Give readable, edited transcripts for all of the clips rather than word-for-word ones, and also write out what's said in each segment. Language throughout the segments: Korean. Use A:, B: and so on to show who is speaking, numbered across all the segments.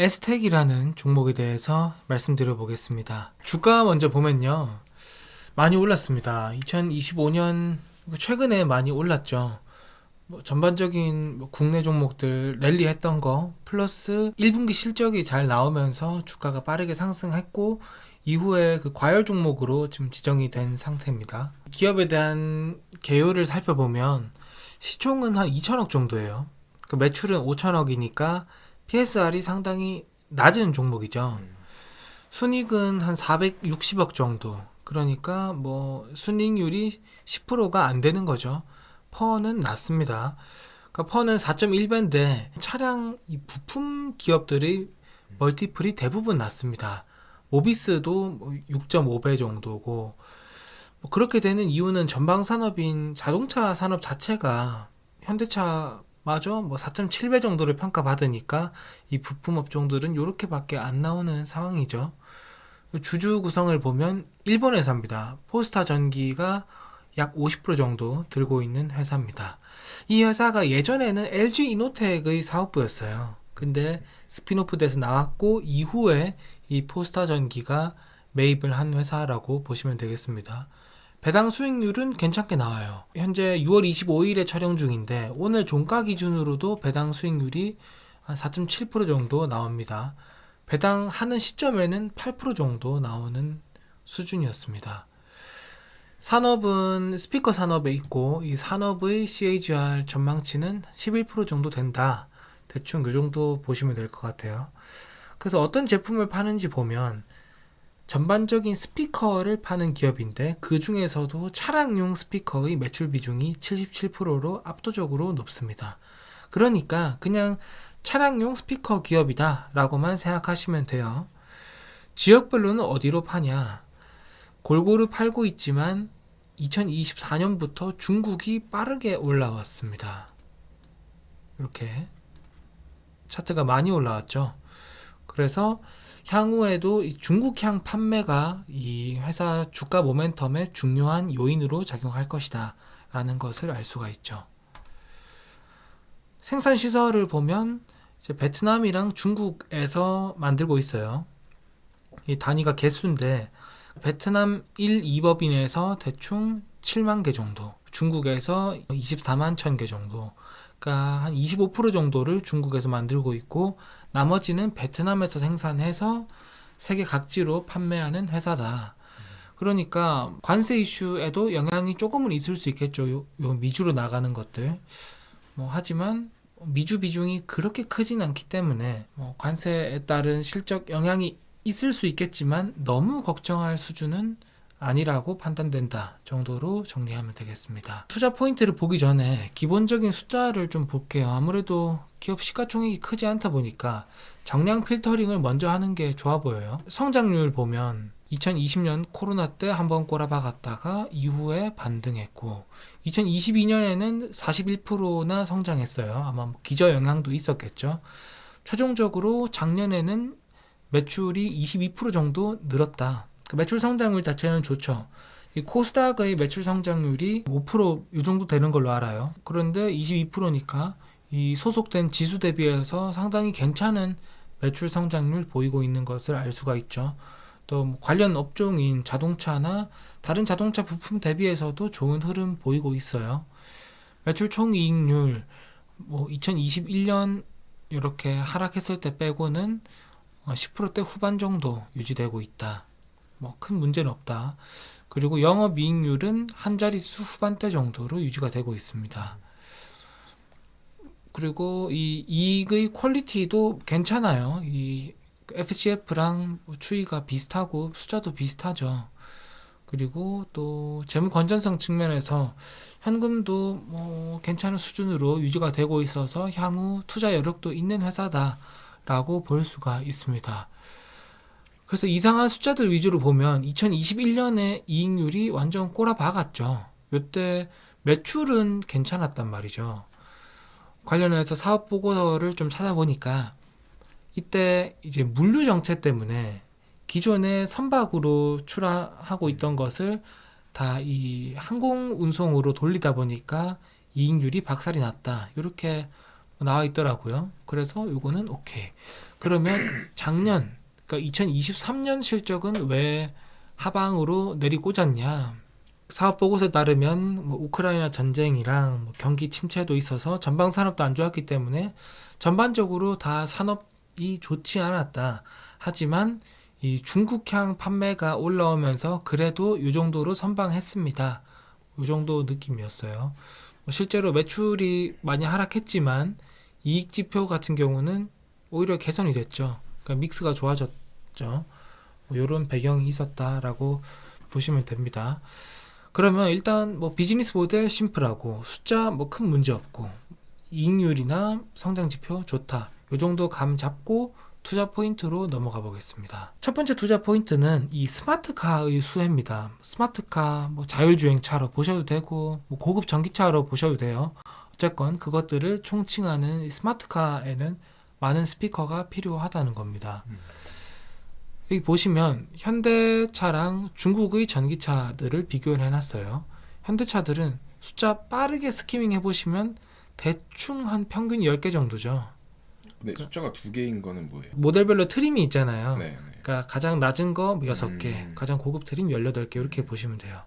A: 에스텍이라는 종목에 대해서 말씀드려 보겠습니다. 주가 먼저 보면요, 많이 올랐습니다. 2025년 최근에 많이 올랐죠. 전반적인 국내 종목들 랠리 했던 거 플러스 1분기 실적이 잘 나오면서 주가가 빠르게 상승했고, 이후에 그 과열 종목으로 지금 지정이 된 상태입니다. 기업에 대한 개요를 살펴보면 시총은 한 2천억 정도예요. 그 매출은 5천억이니까 PSR이 상당히 낮은 종목이죠. 순이익은 한 460억 정도. 그러니까 순이익률이 10%가 안 되는 거죠. 퍼는 낮습니다. 그러니까 퍼는 4.1배인데 차량 이 부품 기업들의 멀티플이 대부분 낮습니다. 모비스도 6.5배 정도고, 그렇게 되는 이유는 전방 산업인 자동차 산업 자체가 현대차마저 4.7배 정도를 평가받으니까 이 부품 업종들은 이렇게밖에 안 나오는 상황이죠. 주주 구성을 보면 일본 회사입니다. 포스타 전기가 약 50% 정도 들고 있는 회사입니다. 이 회사가 예전에는 LG 이노텍의 사업부였어요. 근데 스핀오프 돼서 나왔고, 이후에 이 포스타 전기가 매입을 한 회사라고 보시면 되겠습니다. 배당 수익률은 괜찮게 나와요. 현재 6월 25일에 촬영 중인데 오늘 종가 기준으로도 배당 수익률이 한 4.7% 정도 나옵니다. 배당하는 시점에는 8% 정도 나오는 수준이었습니다. 산업은 스피커 산업에 있고, 이 산업의 CAGR 전망치는 11% 정도 된다. 대충 이 정도 보시면 될 것 같아요. 그래서 어떤 제품을 파는지 보면 전반적인 스피커를 파는 기업인데, 그 중에서도 차량용 스피커의 매출 비중이 77%로 압도적으로 높습니다. 그러니까 그냥 차량용 스피커 기업이다 라고만 생각하시면 돼요. 지역별로는 어디로 파냐? 골고루 팔고 있지만 2024년부터 중국이 빠르게 올라왔습니다. 이렇게 차트가 많이 올라왔죠. 그래서 향후에도 이 중국향 판매가 이 회사 주가 모멘텀의 중요한 요인으로 작용할 것이다 라는 것을 알 수가 있죠. 생산 시설을 보면 이제 베트남이랑 중국에서 만들고 있어요. 이 단위가 개수인데, 베트남 1, 2법인에서 대충 7만 개 정도, 중국에서 24만 1000개 정도, 그러니까 한 25% 정도를 중국에서 만들고 있고, 나머지는 베트남에서 생산해서 세계 각지로 판매하는 회사다. 그러니까 관세 이슈에도 영향이 조금은 있을 수 있겠죠. 요 미주로 나가는 것들. 하지만 미주 비중이 그렇게 크진 않기 때문에 관세에 따른 실적 영향이 있을 수 있겠지만 너무 걱정할 수준은 아니라고 판단된다 정도로 정리하면 되겠습니다. 투자 포인트를 보기 전에 기본적인 숫자를 좀 볼게요. 아무래도 기업 시가총액이 크지 않다 보니까 정량 필터링을 먼저 하는 게 좋아 보여요. 성장률 보면 2020년 코로나 때 한번 꼬라박았다가 이후에 반등했고, 2022년에는 41%나 성장했어요. 아마 기저 영향도 있었겠죠. 최종적으로 작년에는 매출이 22% 정도 늘었다. 그 매출 성장률 자체는 좋죠. 이 코스닥의 매출 성장률이 5%이 정도 되는 걸로 알아요. 그런데 22%니까 이 소속된 지수 대비해서 상당히 괜찮은 매출 성장률 보이고 있는 것을 알 수가 있죠. 또 관련 업종인 자동차나 다른 자동차 부품 대비해서도 좋은 흐름 보이고 있어요. 매출 총이익률 2021년 이렇게 하락했을 때 빼고는 10%대 후반 정도 유지되고 있다. 큰 문제는 없다. 그리고 영업이익률은 한 자릿수 후반대 정도로 유지가 되고 있습니다. 그리고 이 이익의 퀄리티도 괜찮아요. 이 FCF랑 추이가 비슷하고 숫자도 비슷하죠. 그리고 또 재무 건전성 측면에서 현금도 괜찮은 수준으로 유지가 되고 있어서 향후 투자 여력도 있는 회사다라고 볼 수가 있습니다. 그래서 이상한 숫자들 위주로 보면 2021년에 이익률이 완전 꼬라박았죠. 이때 매출은 괜찮았단 말이죠. 관련해서 사업 보고서를 좀 찾아보니까 이때 이제 물류 정책 때문에 기존에 선박으로 출하하고 있던 것을 다 이 항공 운송으로 돌리다 보니까 이익률이 박살이 났다. 이렇게 나와 있더라고요. 그래서 요거는 오케이. 그러면 작년, 그러니까 2023년 실적은 왜 하방으로 내리꽂았냐? 사업 보고서에 따르면 뭐 우크라이나 전쟁이랑 뭐 경기 침체도 있어서 전방 산업도 안 좋았기 때문에 전반적으로 다 산업이 좋지 않았다. 하지만 이 중국향 판매가 올라오면서 그래도 이 정도로 선방했습니다. 이 정도 느낌이었어요. 뭐 실제로 매출이 많이 하락했지만 이익 지표 같은 경우는 오히려 개선이 됐죠. 그러니까 믹스가 좋아졌죠. 뭐 이런 배경이 있었다라고 보시면 됩니다. 그러면 일단 뭐 비즈니스 모델 심플하고 숫자 뭐 큰 문제 없고 이익률이나 성장 지표 좋다. 요 정도 감 잡고 투자 포인트로 넘어가 보겠습니다. 첫 번째 투자 포인트는 이 스마트카의 수혜입니다. 스마트카 뭐 자율주행차로 보셔도 되고 뭐 고급 전기차로 보셔도 돼요. 어쨌건 그것들을 총칭하는 이 스마트카에는 많은 스피커가 필요하다는 겁니다. 여기 보시면 현대차랑 중국의 전기차들을 비교를 해놨어요. 현대차들은 숫자 빠르게 스키밍 해보시면 대충 한 평균 10개 정도죠.
B: 네, 숫자가 두 개인 거는 뭐예요?
A: 모델별로 트림이 있잖아요.
B: 네, 네.
A: 그러니까 가장 낮은 거 6개, 가장 고급 트림 18개 이렇게 보시면 돼요.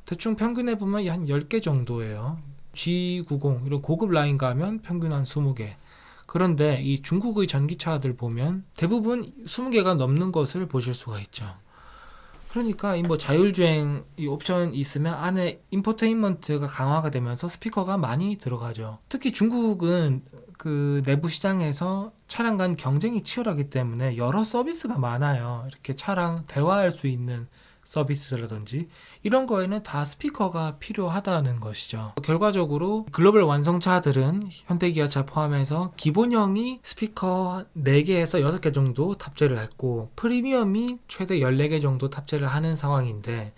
A: 대충 평균해 보면 한 10개 정도예요. G90 이런 고급 라인 가면 평균 한 20개. 그런데 이 중국의 전기차들 보면 대부분 20개가 넘는 것을 보실 수가 있죠. 그러니까 이 뭐 자율주행 이 옵션 있으면 안에 인포테인먼트가 강화가 되면서 스피커가 많이 들어가죠. 특히 중국은 그 내부 시장에서 차량 간 경쟁이 치열하기 때문에 여러 서비스가 많아요. 이렇게 차랑 대화할 수 있는 서비스라든지 이런 거에는 다 스피커가 필요하다는 것이죠. 결과적으로 글로벌 완성차들은 현대기아차 포함해서 기본형이 스피커 4개에서 6개 정도 탑재를 했고 프리미엄이 최대 14개 정도 탑재를 하는 상황인데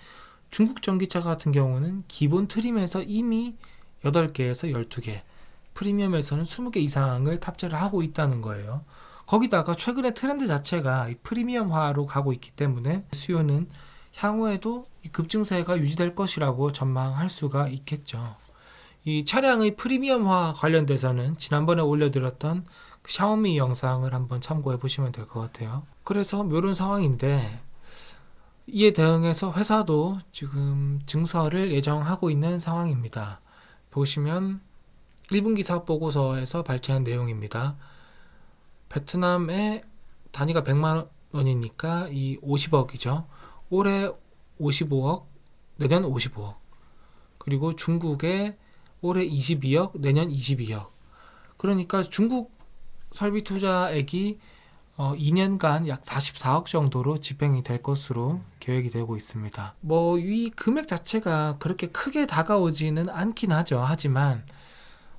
A: 중국 전기차 같은 경우는 기본 트림에서 이미 8개에서 12개 프리미엄에서는 20개 이상을 탑재를 하고 있다는 거예요. 거기다가 최근에 트렌드 자체가 프리미엄화로 가고 있기 때문에 수요는 향후에도 이 급증세가 유지될 것이라고 전망할 수가 있겠죠. 이 차량의 프리미엄화 관련돼서는 지난번에 올려드렸던 그 샤오미 영상을 한번 참고해 보시면 될 것 같아요. 그래서 이런 상황인데 이에 대응해서 회사도 지금 증설을 예정하고 있는 상황입니다. 보시면 1분기 사업 보고서에서 발표한 내용입니다. 베트남의 단위가 100만 원이니까 이 50억이죠. 올해 55억, 내년 55억. 그리고 중국에 올해 22억, 내년 22억. 그러니까 중국 설비 투자액이 2년간 약 44억 정도로 집행이 될 것으로 계획이 되고 있습니다. 뭐 이 금액 자체가 그렇게 크게 다가오지는 않긴 하죠. 하지만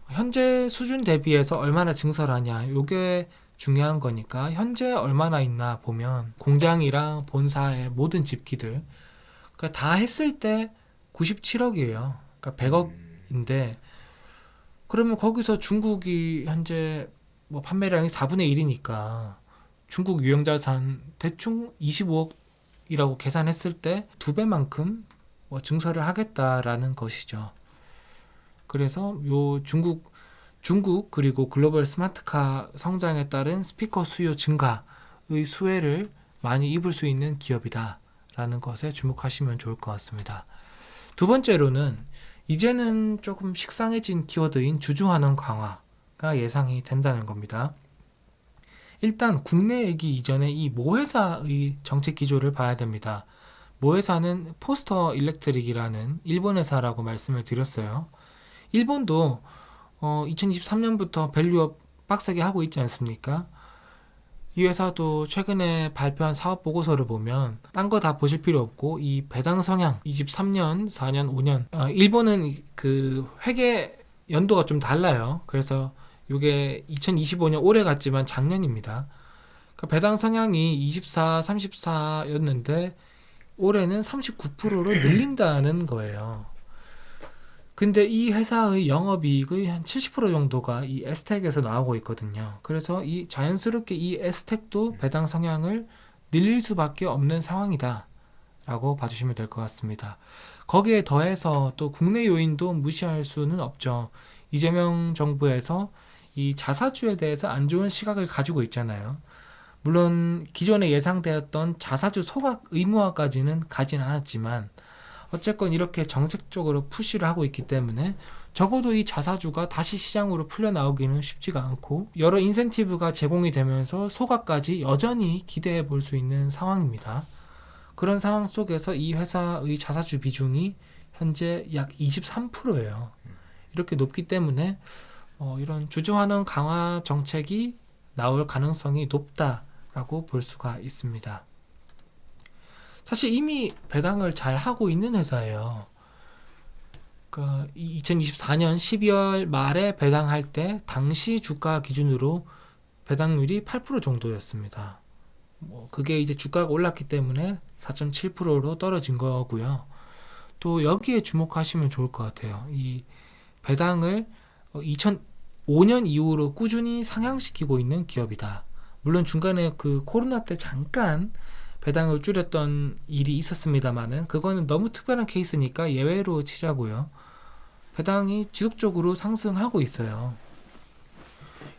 A: 현재 수준 대비해서 얼마나 증설하냐, 요게 중요한 거니까 현재 얼마나 있나 보면 공장이랑 본사의 모든 집기들 그러니까 다 했을 때 97억이에요. 그러니까 100억인데 그러면 거기서 중국이 현재 뭐 판매량이 4분의 1이니까 중국 유형자산 대충 25억이라고 계산했을 때 2배만큼 뭐 증설을 하겠다라는 것이죠. 그래서 요 중국 그리고 글로벌 스마트카 성장에 따른 스피커 수요 증가의 수혜를 많이 입을 수 있는 기업이다 라는 것에 주목하시면 좋을 것 같습니다. 두 번째로는 이제는 조금 식상해진 키워드인 주주환원 강화가 예상이 된다는 겁니다. 일단 국내 얘기 이전에 이 모회사의 정책 기조를 봐야 됩니다. 모회사는 포스터 일렉트릭이라는 일본 회사라고 말씀을 드렸어요. 일본도 2023년부터 밸류업 빡세게 하고 있지 않습니까? 이 회사도 최근에 발표한 사업 보고서를 보면 딴 거 다 보실 필요 없고 이 배당 성향 23년, 4년, 5년 일본은 그 회계 연도가 좀 달라요. 그래서 이게 2025년 올해 같지만 작년입니다. 그러니까 배당 성향이 24, 34였는데 올해는 39%로 늘린다는 거예요. 근데 이 회사의 영업이익의 한 70% 정도가 이 에스텍에서 나오고 있거든요. 그래서 이 자연스럽게 이 에스텍도 배당 성향을 늘릴 수밖에 없는 상황이다 라고 봐주시면 될 것 같습니다. 거기에 더해서 또 국내 요인도 무시할 수는 없죠. 이재명 정부에서 이 자사주에 대해서 안 좋은 시각을 가지고 있잖아요. 물론 기존에 예상되었던 자사주 소각 의무화까지는 가진 않았지만 어쨌건 이렇게 정책적으로 푸시를 하고 있기 때문에 적어도 이 자사주가 다시 시장으로 풀려 나오기는 쉽지가 않고 여러 인센티브가 제공이 되면서 소각까지 여전히 기대해 볼 수 있는 상황입니다. 그런 상황 속에서 이 회사의 자사주 비중이 현재 약 23%예요. 이렇게 높기 때문에 이런 주주환원 강화 정책이 나올 가능성이 높다라고 볼 수가 있습니다. 사실 이미 배당을 잘 하고 있는 회사예요. 2024년 12월 말에 배당할 때 당시 주가 기준으로 배당률이 8% 정도였습니다. 그게 이제 주가가 올랐기 때문에 4.7%로 떨어진 거고요. 또 여기에 주목하시면 좋을 것 같아요. 이 배당을 2005년 이후로 꾸준히 상향시키고 있는 기업이다. 물론 중간에 그 코로나 때 잠깐 배당을 줄였던 일이 있었습니다만은 그거는 너무 특별한 케이스니까 예외로 치자고요. 배당이 지속적으로 상승하고 있어요.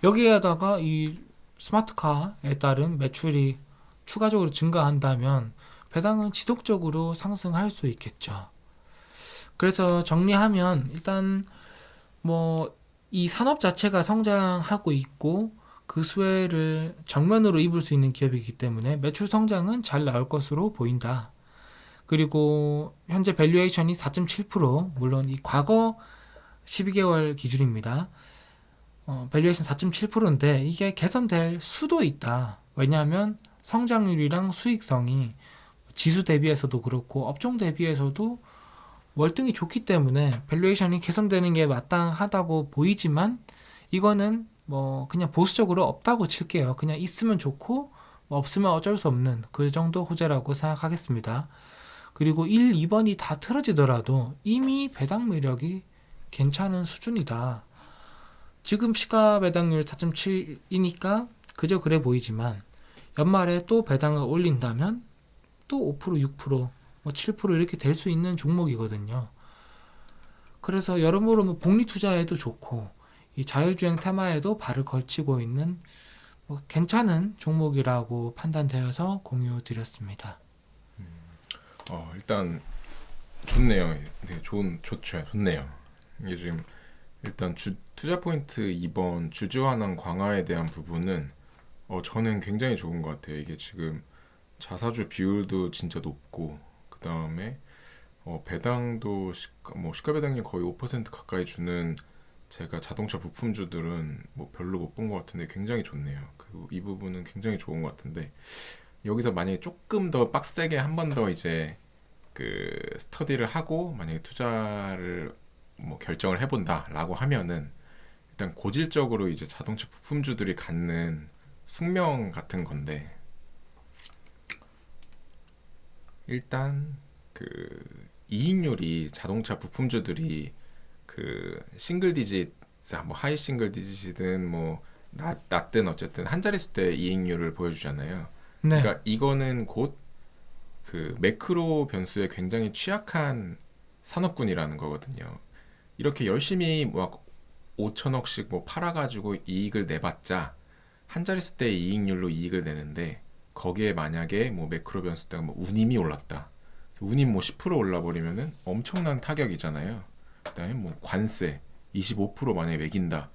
A: 여기에다가 이 스마트카에 따른 매출이 추가적으로 증가한다면 배당은 지속적으로 상승할 수 있겠죠. 그래서 정리하면 일단 뭐 이 산업 자체가 성장하고 있고 그 수혜를 정면으로 입을 수 있는 기업이기 때문에 매출 성장은 잘 나올 것으로 보인다. 그리고 현재 밸류에이션이 4.7%, 물론 이 과거 12개월 기준입니다. 밸류에이션 4.7%인데 이게 개선될 수도 있다. 왜냐하면 성장률이랑 수익성이 지수 대비해서도 그렇고 업종 대비해서도 월등히 좋기 때문에 밸류에이션이 개선되는 게 마땅하다고 보이지만 이거는 뭐 그냥 보수적으로 없다고 칠게요. 그냥 있으면 좋고 뭐 없으면 어쩔 수 없는 그 정도 호재라고 생각하겠습니다. 그리고 1, 2번이 다 틀어지더라도 이미 배당 매력이 괜찮은 수준이다. 지금 시가 배당률 4.7이니까 그저 그래 보이지만 연말에 또 배당을 올린다면 또 5%, 6%, 뭐 7% 이렇게 될 수 있는 종목이거든요. 그래서 여러모로 뭐 복리 투자에도 좋고 이 자율주행 테마에도 발을 걸치고 있는 뭐 괜찮은 종목이라고 판단되어서 공유 드렸습니다.
B: 일단 좋네요. 되게 좋네요. 이게 지금 일단 투자 포인트 2번 주주환원 강화에 대한 부분은 저는 굉장히 좋은 것 같아요. 이게 지금 자사주 비율도 진짜 높고 그 다음에 배당도 시가 배당률 거의 5% 가까이 주는 제가 자동차 부품주들은 뭐 별로 못 본 것 같은데 굉장히 좋네요. 그리고 이 부분은 굉장히 좋은 것 같은데 여기서 만약에 조금 더 빡세게 한 번 더 이제 그 스터디를 하고 만약에 투자를 뭐 결정을 해본다라고 하면은 일단 고질적으로 이제 자동차 부품주들이 갖는 숙명 같은 건데 일단 그 이익률이 자동차 부품주들이 그 싱글 디짓 뭐 하이 싱글 디짓이든 뭐 낮든 어쨌든 한 자릿수 대 이익률을 보여주잖아요.
A: 네,
B: 그러니까 이거는 곧 그 매크로 변수에 굉장히 취약한 산업군이라는 거거든요. 이렇게 열심히 막 5천억씩 뭐 팔아가지고 이익을 내봤자 한 자릿수 대 이익률로 이익을 내는데 거기에 만약에 뭐 매크로 변수 때가 뭐 운임이 올랐다. 운임 뭐 10% 올라버리면은 엄청난 타격이잖아요. 그다음에 뭐 관세 25% 만약에 매긴다.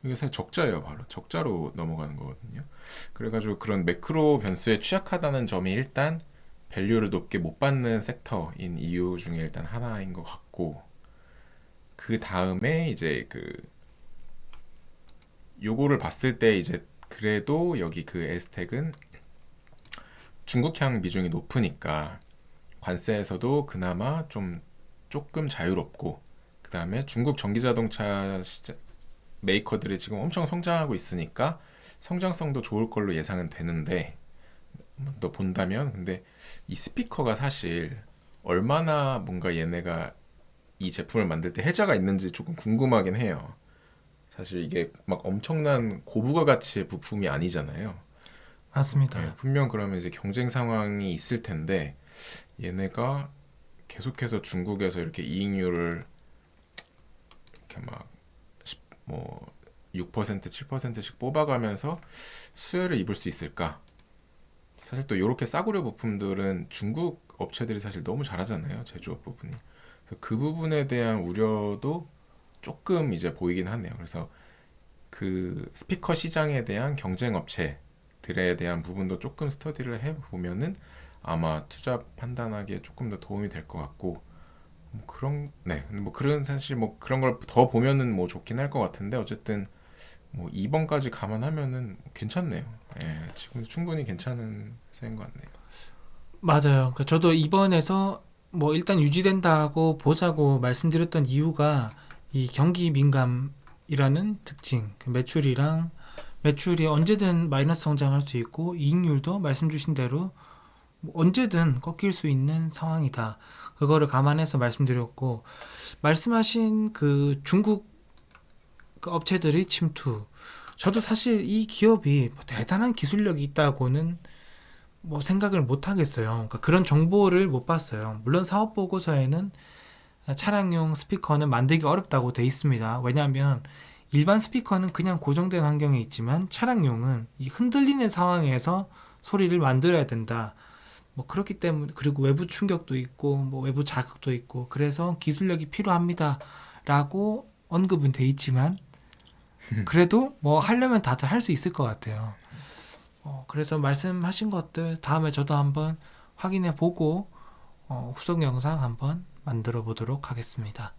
B: 이게 사실 적자예요, 바로 적자로 넘어가는 거거든요. 그래가지고 그런 매크로 변수에 취약하다는 점이 일단 밸류를 높게 못 받는 섹터인 이유 중에 일단 하나인 것 같고, 그 다음에 이제 그 요거를 봤을 때 이제 그래도 여기 그 에스텍은 중국향 비중이 높으니까 관세에서도 그나마 좀 조금 자유롭고, 그 다음에 중국 전기자동차 메이커들이 지금 엄청 성장하고 있으니까 성장성도 좋을 걸로 예상은 되는데, 또 본다면 근데 이 스피커가 사실 얼마나 뭔가 얘네가 이 제품을 만들 때 혜자가 있는지 조금 궁금하긴 해요. 사실 이게 막 엄청난 고부가 가치의 부품이 아니잖아요. 예,
A: 맞습니다.
B: 분명 그러면 이제 경쟁 상황이 있을 텐데 얘네가 계속해서 중국에서 이렇게 이익률을 이렇게 막 뭐 6%, 7%씩 뽑아가면서 수혜를 입을 수 있을까? 사실 또 이렇게 싸구려 부품들은 중국 업체들이 사실 너무 잘하잖아요. 제조업 부분이. 그래서 그 부분에 대한 우려도 조금 이제 보이긴 하네요. 그래서 그 스피커 시장에 대한 경쟁 업체들에 대한 부분도 조금 스터디를 해보면은 아마 투자 판단하기에 조금 더 도움이 될 것 같고, 뭐 그런, 네. 근데 뭐 그런 사실 뭐 그런 걸 더 보면은 뭐 좋긴 할 것 같은데, 어쨌든 뭐 2번까지 감안하면은 괜찮네요. 예, 지금 충분히 괜찮은 회사인 것 같네요.
A: 맞아요. 저도 이번에서 뭐 일단 유지된다고 보자고 말씀드렸던 이유가 이 경기 민감이라는 특징, 그 매출이 언제든 마이너스 성장할 수 있고 이익률도 말씀 주신 대로 뭐 언제든 꺾일 수 있는 상황이다. 그거를 감안해서 말씀드렸고, 말씀하신 그 중국 그 업체들의 침투. 저도 사실 이 기업이 뭐 대단한 기술력이 있다고는 뭐 생각을 못 하겠어요. 그러니까 그런 정보를 못 봤어요. 물론 사업 보고서에는 차량용 스피커는 만들기 어렵다고 돼 있습니다. 왜냐하면 일반 스피커는 그냥 고정된 환경에 있지만 차량용은 이 흔들리는 상황에서 소리를 만들어야 된다. 뭐 그렇기 때문에, 그리고 외부 충격도 있고 뭐 외부 자극도 있고 그래서 기술력이 필요합니다라고 언급은 돼 있지만 그래도 뭐 하려면 다들 할 수 있을 것 같아요. 그래서 말씀하신 것들 다음에 저도 한번 확인해 보고 후속 영상 한번 만들어 보도록 하겠습니다.